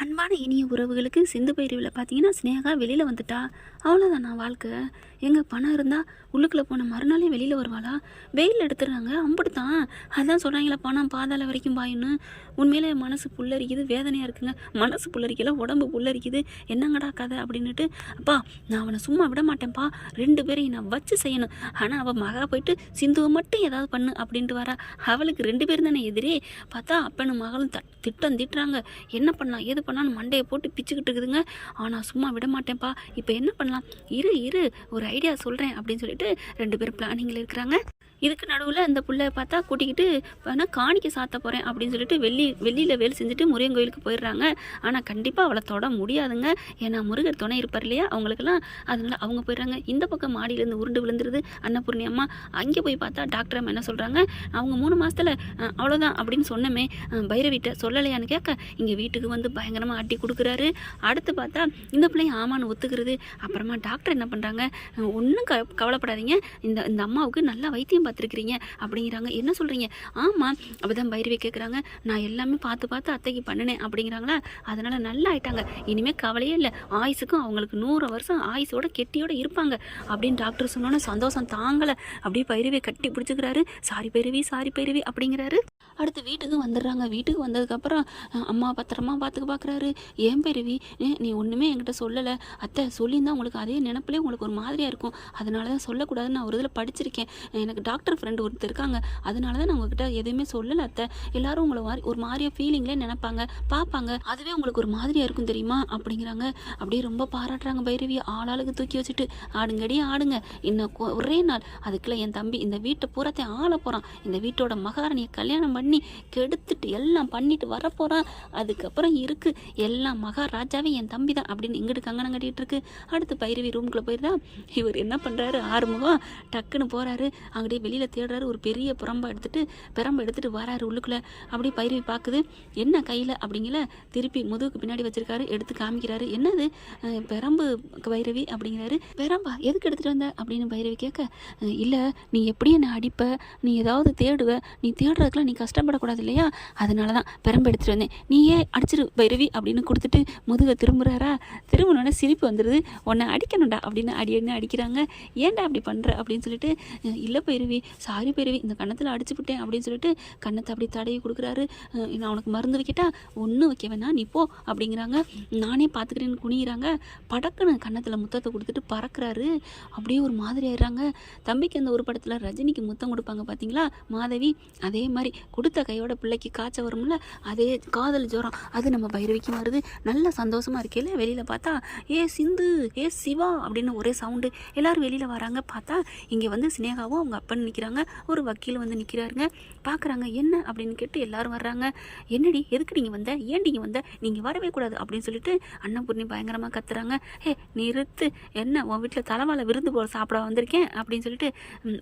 அன்பான இனிய உறவுகளுக்கு சிந்து பைரவியில் பார்த்தீங்கன்னா ஸ்னேகா வெளியில் வந்துட்டா. அவ்வளோதான் நான் வாழ்க்கை. எங்கே பணம் இருந்தால் உள்ளுக்குள்ளே போன மறுநாளே வெளியில் வருவாளா? வெயில் எடுத்துடுறாங்க அம்புட்டு தான். அதான் சொல்கிறாங்களா பணம் பாதாள வரைக்கும் பாயுன்னு. உண்மையிலே மனசு புல்லரிக்குது, வேதனையாக இருக்குங்க. மனசு புல்லரிக்கல, உடம்பு புல்லரிக்குது. என்னங்கடா கதை அப்படின்னுட்டு, அப்பா நான் அவனை சும்மா விட மாட்டேன்ப்பா, 2 பேரையும் நான் வச்சு செய்யணும். ஆனால் அவள் மகா போயிட்டு சிந்துவை மட்டும் ஏதாவது பண்ணு அப்படின்ட்டு வரா. அவளுக்கு 2 பேரும் தானே எதிரே. பார்த்தா அப்பனும் மகளும் திட்டம் திட்டுறாங்க. என்ன பண்ணலாம் ஏது பண்ணலான்னு மண்டையை போட்டு பிச்சுக்கிட்டு இருக்குதுங்க. ஆனால் சும்மா விட மாட்டேன்ப்பா, இப்போ என்ன பண்ணலாம், இரு ஒரு ஐடியா சொல்கிறேன் அப்படின்னு சொல்லிட்டு 2 பேரும் பிளானிங்கில் இருக்கிறாங்க. இதுக்கு நடுவில் இந்த பிள்ளை பார்த்தா கூட்டிக்கிட்டு வேணால் காணிக்க சாத்த போகிறேன் அப்படின்னு சொல்லிட்டு வெளியில் வேலை செஞ்சுட்டு முருகன் கோயிலுக்கு போயிடுறாங்க. ஆனால் கண்டிப்பாக அவளை தொட முடியாதுங்க. ஏன்னா முருகர் துணை இருப்பார் இல்லையா அவங்களுக்கெல்லாம். அதனால் அவங்க போயிடுறாங்க. இந்த பக்கம் மாடியிலேருந்து உருண்டு விழுந்துருது அன்னபூர்ணி அம்மா. அங்கே போய் பார்த்தா டாக்டர் அம்மா என்ன சொல்கிறாங்க, அவங்க 3 மாதத்தில் அவ்வளோதான் அப்படின்னு சொன்னமே, பைரவிட்ட சொல்லலையான்னு கேட்க இங்கே வீட்டுக்கு வந்து பயங்கரமாக அட்டி கொடுக்குறாரு. அடுத்து பார்த்தா இந்த பிள்ளைங்க ஆமான்னு ஒத்துக்கிறது. அப்புறமா டாக்டர் என்ன பண்ணுறாங்க, ஒன்றும் கவலைப்படாதீங்க, இந்த அம்மாவுக்கு நல்லா வைத்தியம் பார்த்துருக்கிறீங்க அப்படிங்கிறாங்க. என்ன சொல்கிறீங்க? ஆமாம். அப்போ தான் பைரவி கேட்குறாங்க, நான் எல்லாமே பார்த்து அத்தைக்கு பண்ணினேன் அப்படிங்கிறாங்களா. அதனால் நல்லா ஆயிட்டாங்க, இனிமேல் கவலையே இல்லை, ஆயுசுக்கும் அவங்களுக்கு 100 வருஷம் ஆயுசோட கெட்டியோட இருப்பாங்க அப்படின்னு டாக்டர் சொன்னோன்னே சந்தோஷம் தாங்கலை. அப்படியே பைரவியை கட்டி பிடிச்சிக்கிறாரு. சாரி பைரவி அப்படிங்கிறாரு. அடுத்து வீட்டுக்கு வந்துடுறாங்க. வீட்டுக்கு வந்ததுக்கப்புறம் அம்மா பத்திரமா பார்க்குறாரு. ஏன் பைரவி நீ ஒன்றுமே என்கிட்ட சொல்லலை, அத்தை சொல்லியிருந்தா உங்களுக்கு அதே நினப்பிலே உங்களுக்கு ஒரு மாதிரியாக இருக்கும், அதனால தான் சொல்லக்கூடாதுன்னு நான் ஒரு இதில் படிச்சிருக்கேன், எனக்கு டாக்டர் ஃப்ரெண்டு ஒருத்தர் இருக்காங்க, அதனால தான் நான் உங்ககிட்ட எதுவுமே சொல்லலை அத்தை, எல்லாரும் உங்களை ஒரு மாதிரியாக ஃபீலிங்லேயே நினைப்பாங்க பார்ப்பாங்க, அதுவே உங்களுக்கு ஒரு மாதிரியாக இருக்கும் தெரியுமா அப்படிங்கிறாங்க. அப்படியே ரொம்ப பாராட்டுறாங்க பைரவி. ஆளாளுக்கு தூக்கி வச்சுட்டு ஆடுங்க இன்னும் ஒரே நாள் அதுக்குள்ளே என் தம்பி இந்த வீட்டை பூரத்தை ஆள போகிறான், இந்த வீட்டோட மகாராணியை கல்யாணம் பண்ணி கெடுத்துட்டு எல்லாம் பண்ணிட்டு வரப்போகிறான், அதுக்கப்புறம் இருக்குது எல்லாம் மகாராஜாவே என் தம்பி தான் அப்படின்னு இங்கிட்டு கங்கணம் கட்டிகிட்டு இருக்கு. அடுத்து பைரவி ரூம்குள்ளே போயிடுறா. இவர் என்ன பண்ணுறாரு, ஆறுமுகம் டக்குன்னு போகிறாரு. அங்கேயே வெளியில் தேடுறாரு. ஒரு பெரிய பிரம்பை எடுத்துகிட்டு வராரு உள்ளுக்குள்ளே. அப்படியே பைரவி பார்க்குது, என்ன கையில் அப்படிங்கிற திருப்பி முதுகுக்கு பின்னாடி வச்சிருக்காரு. எடுத்து காமிக்கிறாரு. என்னது பெரம்பு பைரவி அப்படிங்கிறாரு. பெரம்பா எதுக்கு எடுத்துகிட்டு வந்த அப்படின்னு பைரவி கேட்க, இல்லை நீ எப்படி என்னை அடிப்ப, நீ ஏதாவது தேடுவ, நீ தேடுறதுக்குலாம் நீ கஷ்டப்படக்கூடாது இல்லையா, அதனால தான் பெரம்பு எடுத்துகிட்டு வந்தேன், நீயே அடிச்சிரு பைரவி அப்படின்னு கொடுத்துட்டு முதுகை திரும்புகிறாரா. திரும்பினோடனே சிரிப்பு வந்துடுது. உன்னை அடிக்கணும்டா அப்படின்னு அடிக்கிறாங்க. ஏன்டா அப்படி பண்ணுற அப்படின்னு சொல்லிட்டு, இல்லை பைரவி சாரி பைரவி, இந்த கன்னத்தில் அடிச்சுவிட்டேன் அப்படின்னு சொல்லிட்டு கன்னத்தை அப்படி தடவி கொடுக்குறாரு. நான் உனக்கு மருந்து வைக்கிட்டா, ஒன்றும் வைக்க வேணாம் நீ போ அப்படிங்கிறாங்க. நானே பார்த்துக்கிறேன்னு குனிகிறாங்க. படக்குன்னு கன்னத்தில் முத்தத்தை கொடுத்துட்டு பறக்கிறாரு. அப்படியே ஒரு மாதிரி ஆயிடுறாங்க. தம்பிக்கு அந்த ஒரு படத்தில் ரஜினிக்கு முத்தம் கொடுப்பாங்க பார்த்தீங்களா மாதவி, அதே மாதிரி கொடுத்த கையோட பிள்ளைக்கு காய்ச்ச வரும்ல, அதே காதல் ஜோரம் அது நம்ம பைரவிக்கும் வருது. நல்ல சந்தோஷமாக இருக்கையில் வெளியில் பார்த்தா ஏ சிந்து ஏ சிவா அப்படின்னு ஒரே சவுண்டு. எல்லோரும் வெளியில் வராங்க. பார்த்தா இங்கே வந்து ஸ்னேகாவும் அவங்க அப்பன்னு நிற்கிறாங்க. ஒரு வக்கீல் வந்து நிற்கிறாருங்க. பார்க்குறாங்க. என்ன அப்படின்னு கேட்டு எல்லாரும் வர்றாங்க. என்னடி எதுக்கு நீங்கள் வந்த, ஏன்டிங்க வந்த, நீங்கள் வரவே கூடாது அப்படின்னு சொல்லிட்டு அன்னபூர்ணி பயங்கரமாக கத்துறாங்க. ஹே நிறுத்து, என்ன உன் வீட்டில் தலைவாழை விருந்து போல் சாப்பிட வந்திருக்கேன் அப்படின்னு சொல்லிட்டு,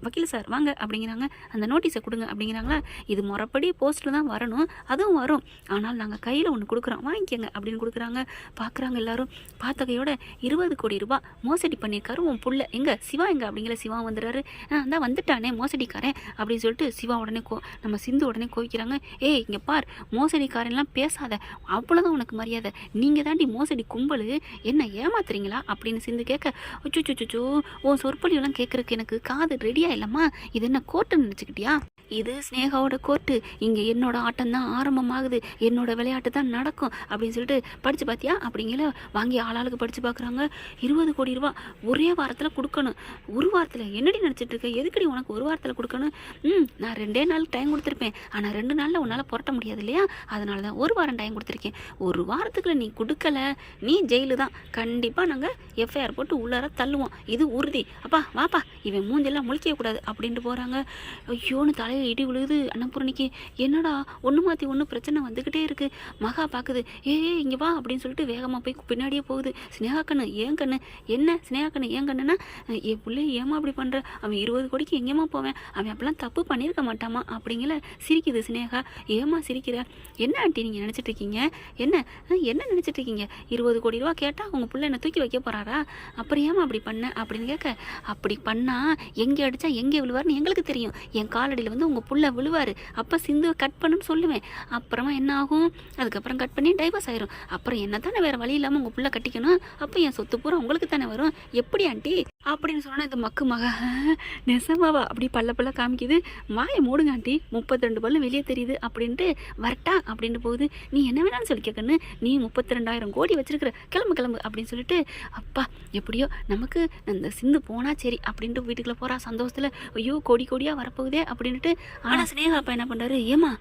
வக்கீல் சார் வாங்க அப்படிங்கிறாங்க. அந்த நோட்டீஸை கொடுங்க அப்படிங்கிறாங்களா. இது முறைப்படி போஸ்ட்டில் தான் வரணும், அதுவும் வரும், ஆனால் நாங்கள் கையில் ஒன்று கொடுக்குறோம் வாங்கிக்கோங்க அப்படின்னு கொடுக்குறாங்க. பார்க்குறாங்க எல்லாரும். பார்த்த கையோட 20 கோடி ரூபாய் மோசடி பண்ணியிருக்காரு உன் புள்ள, எங்கே சிவா எங்கே அப்படிங்கிற சிவா வந்துடுறாரு. தான் வந்துட்டானே மோசடிக்காரன் அப்படின்னு சொல்லிட்டு சிவா உடனே நம்ம சிந்து உடனே கோவிக்கிறாங்க. ஏய் இங்கே பார், மோசடிக்காரன்லாம் பேசாத, அவ்வளோதான் உனக்கு மரியாதை, நீங்கள் தாண்டி மோசடி கும்பல், என்ன ஏமாத்துறீங்களா அப்படின்னு சிந்து கேட்க, அச்சோ உன் சொற்பொழிவெல்லாம் கேட்குறக்கு எனக்கு காது ரெடியாக இல்லைம்மா, இது என்ன கோர்ட்டுன்னு நினச்சிக்கிட்டியா, இது ஸ்னேகாவோட கோர்ட்டு, இங்கே என்னோட ஆட்டம் தான் ஆரம்பமாகுது, என்னோட விளையாட்டு தான் நடக்கும் அப்படின்னு சொல்லிட்டு படித்து பார்த்தியா அப்படிங்கிற வாங்கி ஆளாளுக்கு படித்து பார்க்குறாங்க. 20 கோடி ரூபா ஒரே வாரத்தில் கொடுக்கணும். ஒரு வாரத்தில் என்னடி நினச்சிட்டு இருக்க, எதுக்கடி உனக்கு ஒரு வாரத்தில் கொடுக்கணும், நான் 2 நாள் டைம் கொடுத்துருப்பேன், ஆனால் 2 நாளில் உன்னால் புரட்ட முடியாது இல்லையா, அதனால தான் 1 வாரம் டைம் கொடுத்துருக்கேன், 1 வாரத்துக்குள்ள நீ கொடுக்கல நீ ஜெயிலு தான், கண்டிப்பாக நாங்கள் எஃப்ஐஆர் போட்டு உள்ளார தள்ளுவோம், இது உறுதி, அப்பா வாப்பா இவன் மூஞ்செல்லாம் முழிக்க கூடாது அப்படின்ட்டு போகிறாங்க. ஐயோன்னு தலையில் இடி விழுகுது அன்னபூர்ணிக்கு. என்னடா ஒன்று மாற்றி ஒன்று பிரச்சனை வந்துக்கிட்டே இருக்குது. மகா பார்க்குது. இங்கே வா அப்படின்னு சொல்லிட்டு வேகமாக போய் பின்னாடியே போகுது. ஸ்னேகா கண்ணு ஏன் கண்ணு, என்ன ஸ்னேகா கண்ணு ஏன் கண்ணுன்னா, என் பிள்ளை ஏமா அப்படி பண்ணுற, அவன் 20 கோடிக்கு எங்கேம்மா போவேன், அவன் அப்பெல்லாம் தப்பு பண்ணியிருக்க மாட்டாமா அப்படிங்கிற சிரிக்குது ஸ்னேகா. ஏமா சிரிக்கிற, என்ன ஆண்டி நீங்கள் நினச்சிட்டு இருக்கீங்க, என்ன நினச்சிட்டு இருக்கீங்க, 20 கோடி ரூபா கேட்டால் உங்கள் பிள்ளை என்ன தூக்கி வைக்க போகிறாரா, அப்புறம் ஏமா அப்படி பண்ண அப்படின்னு கேட்க, அப்படி பண்ணால் எங்கே அடித்தா எங்கே விழுவார்னு எங்களுக்கு தெரியும், என் காலடியில் வந்து உங்கள் புள்ள விழுவார், அப்போ சிந்துவை கட் பண்ணுன்னு சொல்லுவேன். அப்புறமா என்ன ஆகும், அதுக்கப்புறம் கட் பண்ணி டைவர்ஸ் ஆயிரும். அப்புறம் என்ன தானே வேறு வழி இல்லாமல் உங்கள் புள்ள கட்டிக்கணும், அப்போ என் சொத்து பூரா உங்களுக்கு தானே வரும், எப்படி ஆண்டி அப்படின்னு சொன்னால் இந்த மக்கு மக நெசமாவா அப்படி பல்ல காமிக்குது. வாயை மூடுங்க ஆண்டி, 32 பல்லு வெளியே தெரியுது அப்படின்ட்டு வரட்டா அப்படின்ட்டு போகுது. நீ என்ன வேணாலும் சொல்லி கேட்கன்னு, நீ 32,000 கோடி வச்சிருக்கிற, கிளம்பு அப்படின்னு சொல்லிட்டு அப்பா எப்படியோ நமக்கு இந்த சிந்து போனா சரி அப்படின்ட்டு வீட்டுக்குள்ள போறா சந்தோஷத்துல. ஐயோ கோடியாக வரப்போகுதே அப்படின்ட்டு. ஆனால் சினேகா அப்பா என்ன பண்ணுறாரு, ஏமா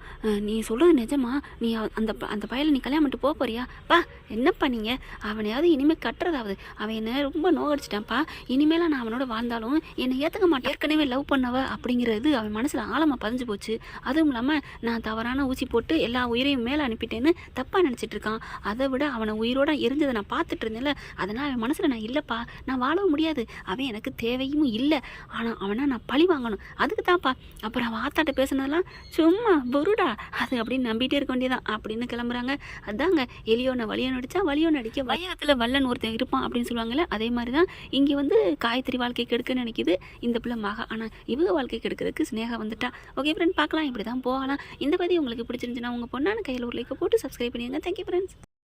நீ சொல்கிறது நிஜமா, நீ அந்த பயலை நீ கல்யாணம் பண்ணிட்டு போறியா பா, என்னப்பா நீங்கள் அவனையாவது இனிமேல் கட்டுறதாவது, அவன் என்ன ரொம்ப நோகடிச்சிட்டான்ப்பா, இனிமேலாம் நான் அவனோட வாழ்ந்தாலும் என்னை ஏற்றுக்க மாட்டேன், ஏற்கனவே லவ் பண்ணவ அப்படிங்கிறது அவன் மனசில் ஆழமாக பதிஞ்சு போச்சு. அதுவும் இல்லாமல் நான் தவறான ஊசி போட்டு எல்லா உயிரையும் மேலே அனுப்பிட்டேன்னு தப்பாக நினச்சிட்டு இருக்கான். அதை விட அவனை உயிரோட எரிஞ்சதை நான் பார்த்துட்டு இருந்தேன்ல, அதனால் அவன் மனசில் நான் இல்லைப்பா, நான் வாழவும் முடியாது, அவன் எனக்கு தேவையும் இல்லை, ஆனால் அவனை நான் பழி வாங்கணும், அதுக்கு தான்ப்பா. அப்புறம் அவன் ஆத்தாட்ட பேசுனதெல்லாம் சும்மா பொருடா அது அப்படின்னு நம்பிட்டே இருக்க வேண்டியதான் அப்படின்னு கிளம்புறாங்க. அதாங்க எலியோனை வலியோன்னு அடித்தா வலியோன்னு அடிக்க வயத்தில் வல்லன் ஒருத்தன் இருப்பான் அப்படின்னு சொல்லுவாங்கள்ல, அதே மாதிரி தான் இங்கே வந்து காயத்ரி வாழ்க்கை கெடுக்குன்னு நினைக்கிது இந்த பிள்ளை மகா. ஆனால் இவங்க வாழ்க்கை கெடுக்கிறதுக்கு சினேகா வந்துட்டா. ஓகே ஃப்ரெண்ட், பார்க்கலாம், இப்படி தான் போகலாம். இந்த பதிவு உங்களுக்கு பிடிச்சிருந்துச்சுன்னா உங்கள் பொண்ணான கையில் ஒரு லைக்கை போட்டு சப்ஸ்கிரைப் பண்ணிடுங்க. Thank you friends.